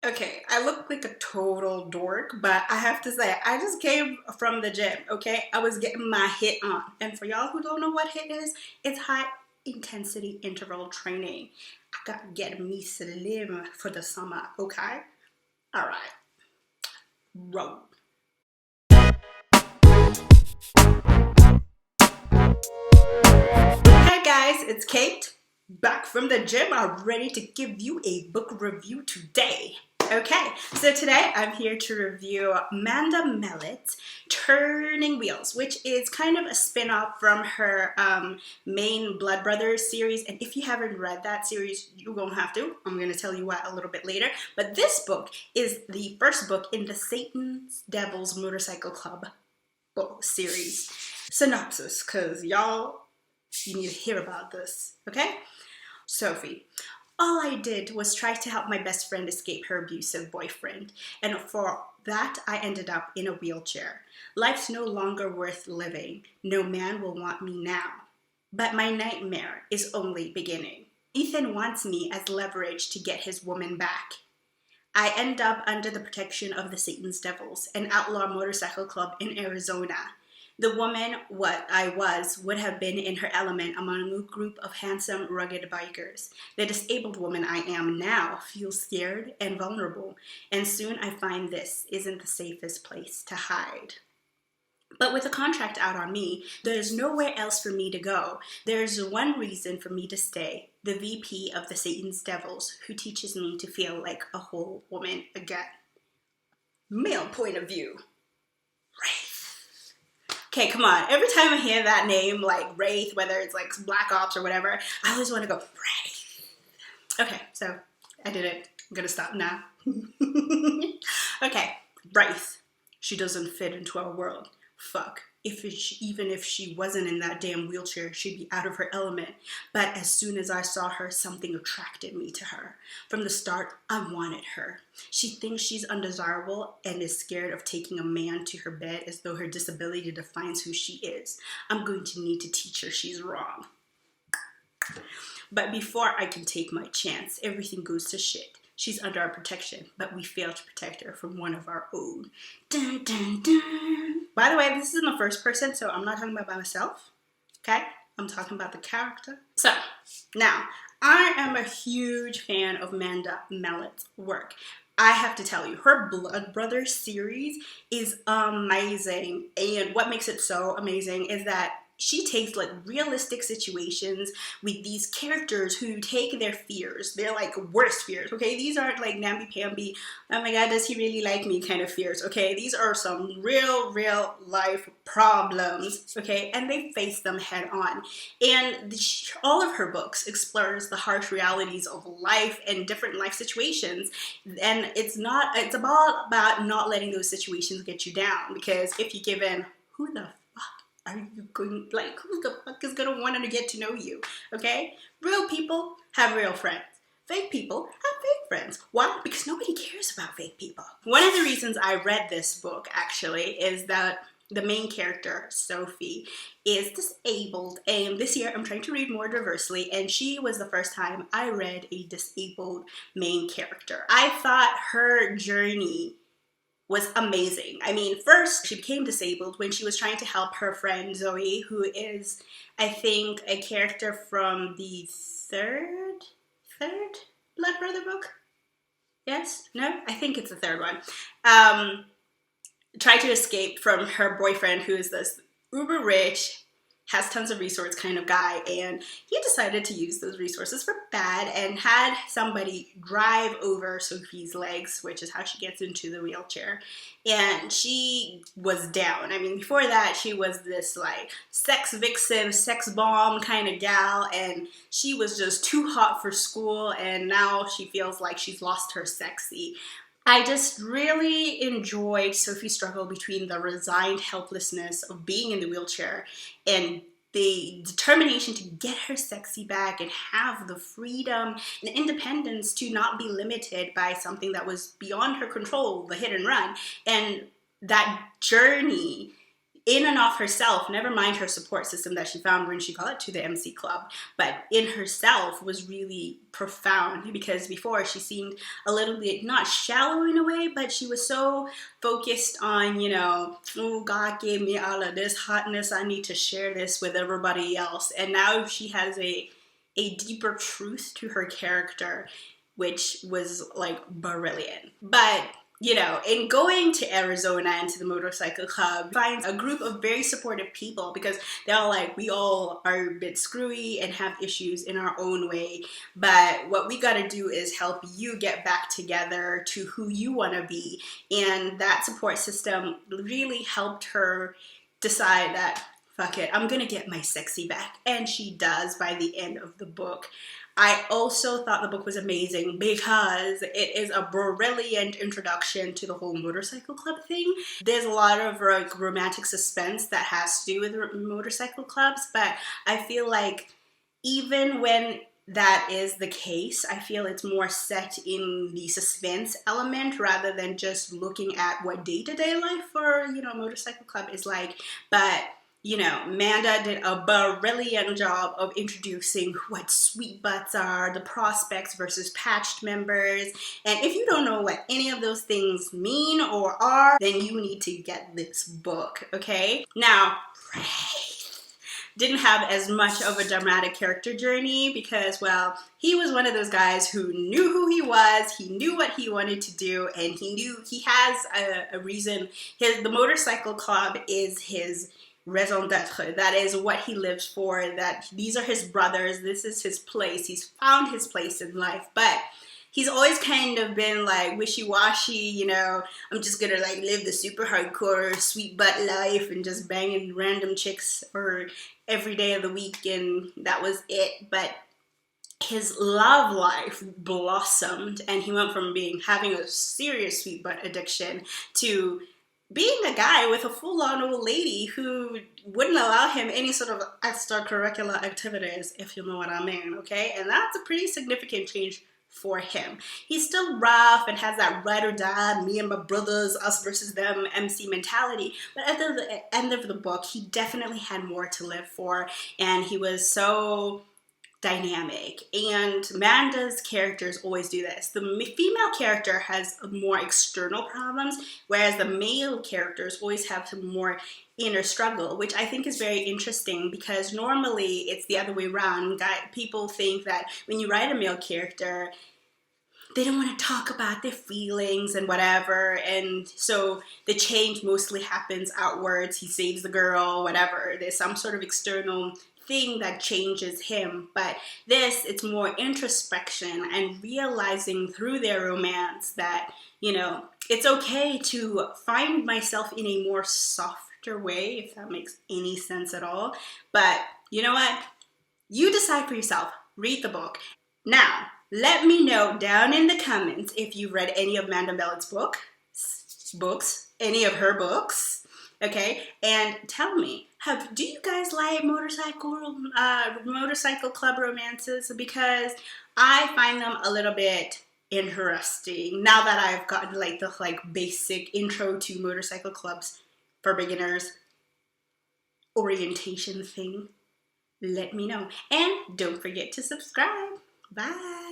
Okay, I look like a total dork, but I have to say, I just came from the gym, okay? I was getting my hit on. And for y'all who don't know what hit is, it's high intensity interval training. I got get me slim for the summer, okay? All right, roll. Hi guys, it's Kate, back from the gym. I'm ready to give you a book review today. Okay, so today I'm here to review Manda Mellett, Turning Wheels, which is kind of a spin-off from her main Blood Brothers series. And if you haven't read that series, you're gonna have to. I'm gonna tell you why a little bit later. But this book is the first book in the Satan's Devil's Motorcycle Club book series. Synopsis, because y'all, you need to hear about this, okay? Sophie. All I did was try to help my best friend escape her abusive boyfriend, and for that I ended up in a wheelchair. Life's no longer worth living. No man will want me now. But my nightmare is only beginning. Ethan wants me as leverage to get his woman back. I end up under the protection of the Satan's Devils, an outlaw motorcycle club in Arizona. The woman what I was would have been in her element among a group of handsome, rugged bikers. The disabled woman I am now feels scared and vulnerable, and soon I find this isn't the safest place to hide. But with a contract out on me, there's nowhere else for me to go. There's one reason for me to stay, the VP of the Satan's Devils, who teaches me to feel like a whole woman again. Male point of view. Okay, come on. Every time I hear that name, like Wraith, whether it's like Black Ops or whatever, I always want to go, Wraith. Okay, so I did it. I'm gonna stop now. Okay, Wraith. She doesn't fit into our world. Fuck. Even if she wasn't in that damn wheelchair, she'd be out of her element. But as soon as I saw her, something attracted me to her. From the start, I wanted her. She thinks she's undesirable and is scared of taking a man to her bed as though her disability defines who she is. I'm going to need to teach her she's wrong. But before I can take my chance, everything goes to shit. She's under our protection, but we fail to protect her from one of our own. Dun, dun, dun. By the way, this is in the first person, so I'm not talking about by myself, okay? I'm talking about the character. So, now, I am a huge fan of Manda Mellett's work. I have to tell you, her Blood Brothers series is amazing. And what makes it so amazing is that she takes like realistic situations with these characters who take their fears, their like worst fears, okay? These aren't like namby-pamby, oh my god, does he really like me kind of fears, okay? These are some real life problems, okay? And they face them head on. And all of her books explores the harsh realities of life and different life situations. And it's all about not letting those situations get you down, because if you give in, who the are you going, like, who the fuck is gonna want to get to know you, okay? Real people have real friends. Fake people have fake friends. Why? Because nobody cares about fake people. One of the reasons I read this book, actually, is that the main character, Sophie, is disabled. And this year, I'm trying to read more diversely, and she was the first time I read a disabled main character. I thought her journey was amazing. I mean, first, she became disabled when she was trying to help her friend Zoe, who is, I think, a character from the third Blood Brother book? Yes? No? I think it's the third one. Tried to escape from her boyfriend, who is this uber rich, has tons of resources kind of guy, and he decided to use those resources for bad and had somebody drive over Sophie's legs, which is how she gets into the wheelchair. And she was down. I mean, before that, she was this like sex vixen, sex bomb kind of gal, and she was just too hot for school, and now she feels like she's lost her sexy. I just really enjoyed Sophie's struggle between the resigned helplessness of being in the wheelchair and the determination to get her sexy back and have the freedom and independence to not be limited by something that was beyond her control, the hit and run. And that journey in and of herself, never mind her support system that she found when she got to the MC club, but in herself was really profound, because before she seemed a little bit not shallow in a way, but she was so focused on, you know, oh, God gave me all of this hotness, I need to share this with everybody else. And now she has a deeper truth to her character, which was like brilliant. But you know, in going to Arizona and to the motorcycle club, finds a group of very supportive people, because they're all like, we all are a bit screwy and have issues in our own way, but what we got to do is help you get back together to who you want to be. And that support system really helped her decide that, fuck it, I'm gonna get my sexy back. And she does by the end of the book. I also thought the book was amazing because it is a brilliant introduction to the whole motorcycle club thing. There's a lot of like romantic suspense that has to do with motorcycle clubs, but I feel like even when that is the case, I feel it's more set in the suspense element rather than just looking at what day-to-day life for, you know, motorcycle club is like. But you know, Manda did a brilliant job of introducing what sweet butts are, the prospects versus patched members. And if you don't know what any of those things mean or are, then you need to get this book, okay? Now, didn't have as much of a dramatic character journey because, well, he was one of those guys who knew who he was, he knew what he wanted to do, and he knew he has a reason. The motorcycle club is his raison d'etre. That is what he lives for, that these are his brothers, this is his place, he's found his place in life. But he's always kind of been like wishy-washy, you know, I'm just gonna like live the super hardcore sweet butt life and just banging random chicks or every day of the week, and that was it. But his love life blossomed, and he went from having a serious sweet butt addiction to being a guy with a full-on old lady who wouldn't allow him any sort of extracurricular activities, if you know what I mean, okay? And that's a pretty significant change for him. He's still rough and has that ride or die, me and my brothers, us versus them MC mentality. But at the end of the book, he definitely had more to live for, and he was so dynamic. And Manda's characters always do this. The female character has more external problems, whereas the male characters always have some more inner struggle, which I think is very interesting, because normally it's the other way around. People think that when you write a male character, they don't want to talk about their feelings and whatever, and so the change mostly happens outwards. He saves the girl, whatever. There's some sort of external thing that changes him. But this, it's more introspection and realizing through their romance that, you know, it's okay to find myself in a more softer way, if that makes any sense at all. But you know what? You decide for yourself. Read the book. Now, let me know down in the comments if you've read any of Manda Mellett's books, any of her books, okay? And tell me, do you guys like motorcycle club romances? Because I find them a little bit interesting now that I've gotten like the basic intro to motorcycle clubs for beginners orientation thing. Let me know, and don't forget to subscribe. Bye.